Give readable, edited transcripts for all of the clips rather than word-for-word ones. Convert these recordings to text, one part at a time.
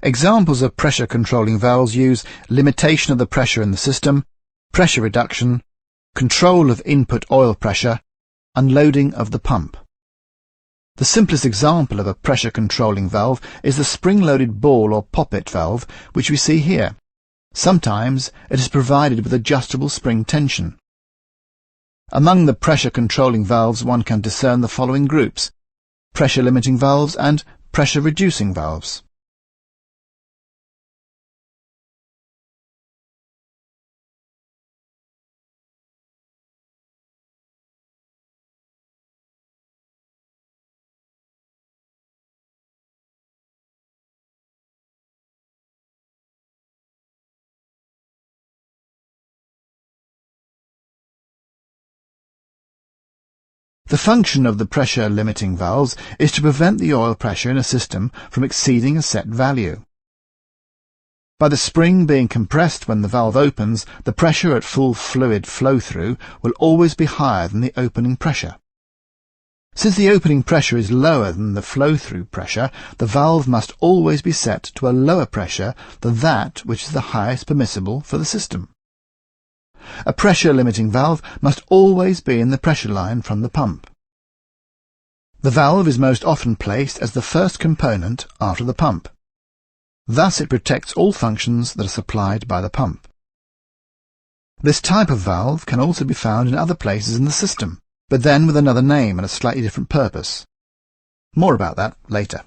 Examples of pressure controlling valves use limitation of the pressure in the system, pressure reduction, control of input oil pressure, unloading of the pump. The simplest example of a pressure controlling valve is the spring-loaded ball or poppet valve, which we see here. Sometimes it is provided with adjustable spring tension. Among the pressure controlling valves one can discern the following groups: pressure limiting valves and pressure reducing valves. The function of the pressure limiting valves is to prevent the oil pressure in a system from exceeding a set value. By the spring being compressed when the valve opens, the pressure at full fluid flow-through will always be higher than the opening pressure. Since the opening pressure is lower than the flow-through pressure, the valve must always be set to a lower pressure than that which is the highest permissible for the system. A pressure-limiting valve must always be in the pressure line from the pump. The valve is most often placed as the first component after the pump. Thus it protects all functions that are supplied by the pump. This type of valve can also be found in other places in the system, but then with another name and a slightly different purpose. More about that later.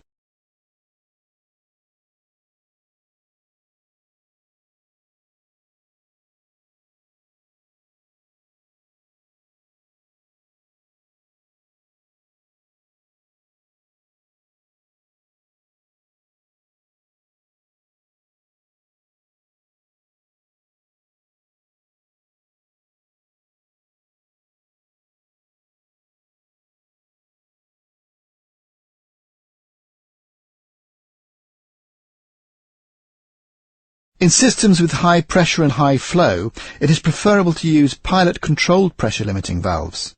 In systems with high pressure and high flow, it is preferable to use pilot-controlled pressure-limiting valves.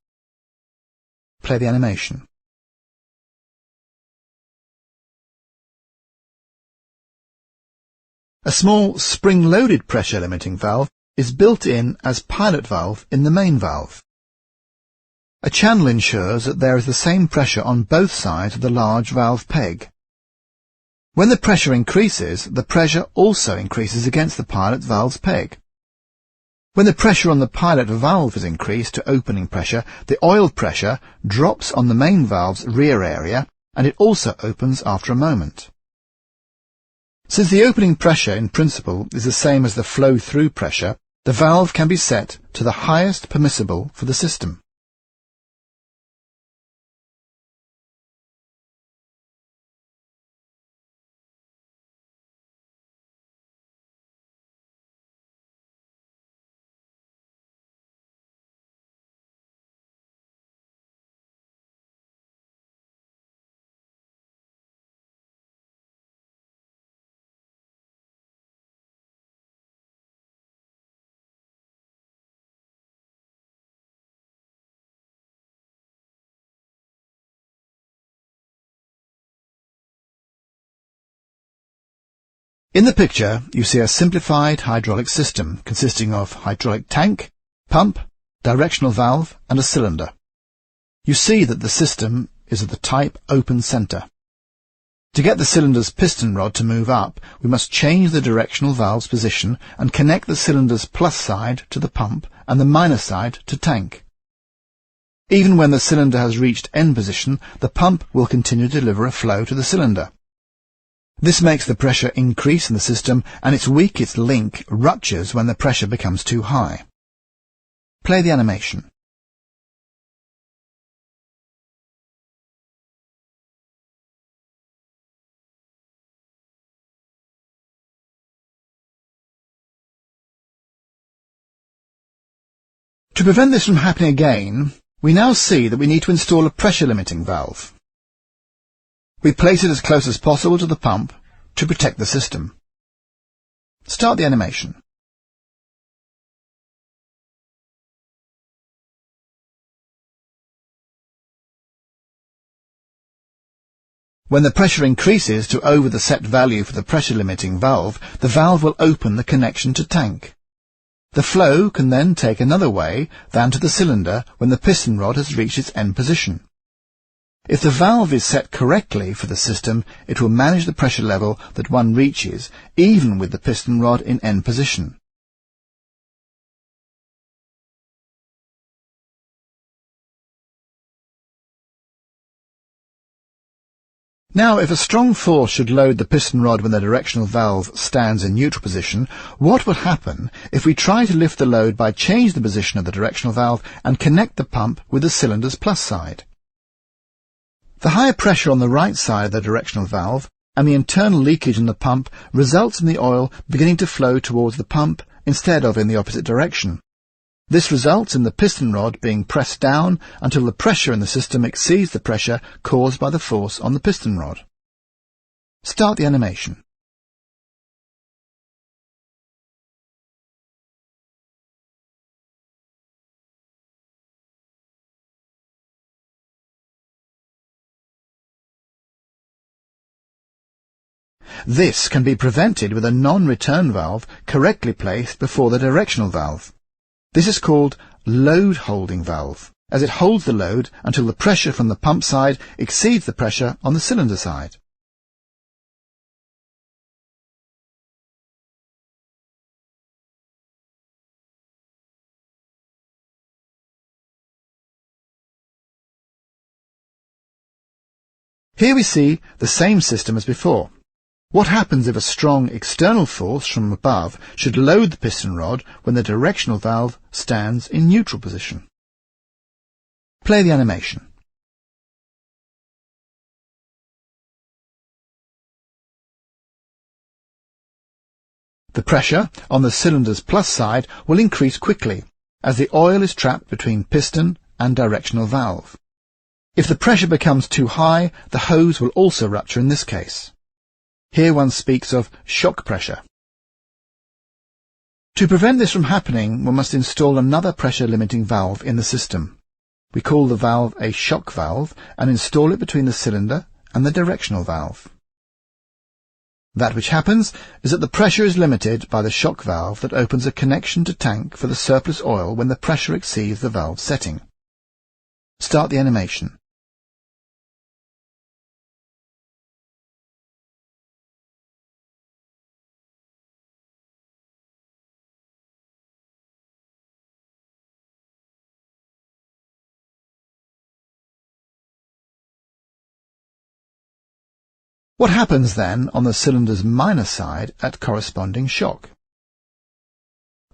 Play the animation. A small spring-loaded pressure-limiting valve is built in as pilot valve in the main valve. A channel ensures that there is the same pressure on both sides of the large valve peg. When the pressure increases, the pressure also increases against the pilot valve's peg. When the pressure on the pilot valve is increased to opening pressure, the oil pressure drops on the main valve's rear area, and it also opens after a moment. Since the opening pressure in principle is the same as the flow-through pressure, the valve can be set to the highest permissible for the system. In the picture, you see a simplified hydraulic system consisting of hydraulic tank, pump, directional valve and a cylinder. You see that the system is of the type open center. To get the cylinder's piston rod to move up, we must change the directional valve's position and connect the cylinder's plus side to the pump and the minus side to tank. Even when the cylinder has reached end position, the pump will continue to deliver a flow to the cylinder. This makes the pressure increase in the system, and its weakest link ruptures when the pressure becomes too high. Play the animation. To prevent this from happening again, we now see that we need to install a pressure-limiting valve. We place it as close as possible to the pump to protect the system. Start the animation. When the pressure increases to over the set value for the pressure limiting valve, the valve will open the connection to tank. The flow can then take another way than to the cylinder when the piston rod has reached its end position. If the valve is set correctly for the system, it will manage the pressure level that one reaches, even with the piston rod in end position. Now, if a strong force should load the piston rod when the directional valve stands in neutral position, what will happen if we try to lift the load by changing the position of the directional valve and connect the pump with the cylinder's plus side? The higher pressure on the right side of the directional valve and the internal leakage in the pump results in the oil beginning to flow towards the pump instead of in the opposite direction. This results in the piston rod being pressed down until the pressure in the system exceeds the pressure caused by the force on the piston rod. Start the animation. This can be prevented with a non-return valve correctly placed before the directional valve. This is called load holding valve, as it holds the load until the pressure from the pump side exceeds the pressure on the cylinder side. Here we see the same system as before. What happens if a strong external force from above should load the piston rod when the directional valve stands in neutral position? Play the animation. The pressure on the cylinder's plus side will increase quickly as the oil is trapped between piston and directional valve. If the pressure becomes too high, the hose will also rupture in this case. Here one speaks of shock pressure. To prevent this from happening, one must install another pressure limiting valve in the system. We call the valve a shock valve and install it between the cylinder and the directional valve. That which happens is that the pressure is limited by the shock valve that opens a connection to tank for the surplus oil when the pressure exceeds the valve setting. Start the animation. What happens then on the cylinder's minor side at corresponding shock?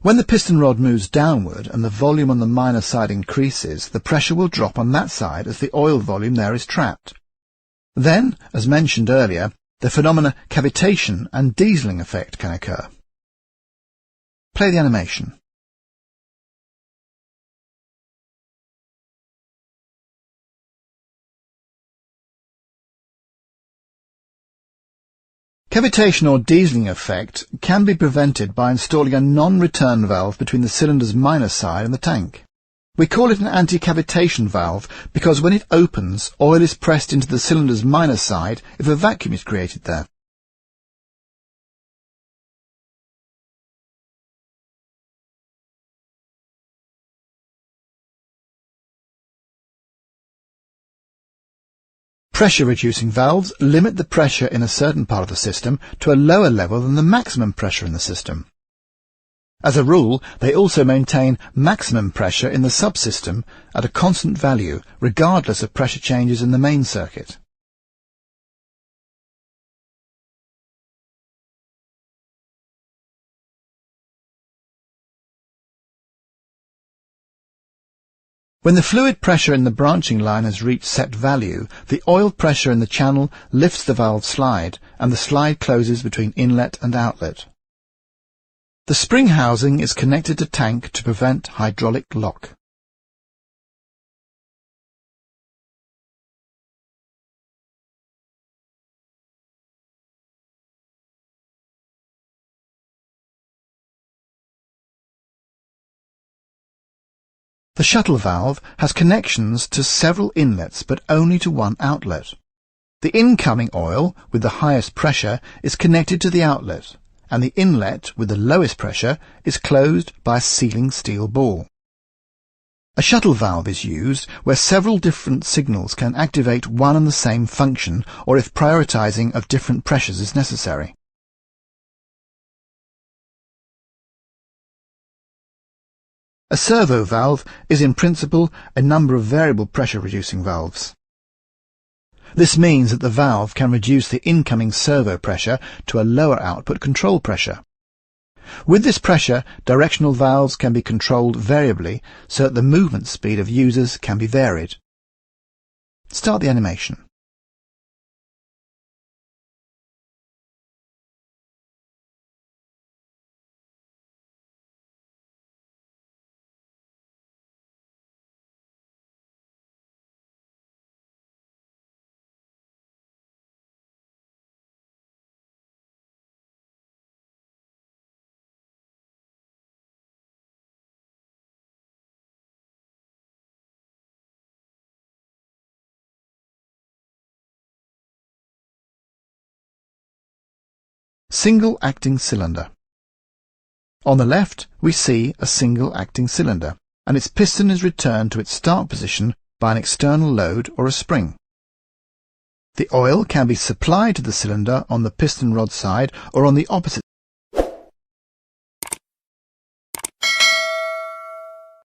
When the piston rod moves downward and the volume on the minor side increases, the pressure will drop on that side as the oil volume there is trapped. Then, as mentioned earlier, the phenomena cavitation and dieseling effect can occur. Play the animation. Cavitation or dieseling effect can be prevented by installing a non-return valve between the cylinder's minor side and the tank. We call it an anti-cavitation valve because when it opens, oil is pressed into the cylinder's minor side if a vacuum is created there. Pressure-reducing valves limit the pressure in a certain part of the system to a lower level than the maximum pressure in the system. As a rule, they also maintain maximum pressure in the subsystem at a constant value, regardless of pressure changes in the main circuit. When the fluid pressure in the branching line has reached set value, the oil pressure in the channel lifts the valve slide, and the slide closes between inlet and outlet. The spring housing is connected to tank to prevent hydraulic lock. The shuttle valve has connections to several inlets but only to one outlet. The incoming oil with the highest pressure is connected to the outlet, and the inlet with the lowest pressure is closed by a sealing steel ball. A shuttle valve is used where several different signals can activate one and the same function, or if prioritizing of different pressures is necessary. A servo valve is in principle a number of variable pressure reducing valves. This means that the valve can reduce the incoming servo pressure to a lower output control pressure. With this pressure, directional valves can be controlled variably so that the movement speed of users can be varied. Start the animation. Single acting cylinder. On the left we see a single acting cylinder, and its piston is returned to its start position by an external load or a spring. The oil can be supplied to the cylinder on the piston rod side or on the opposite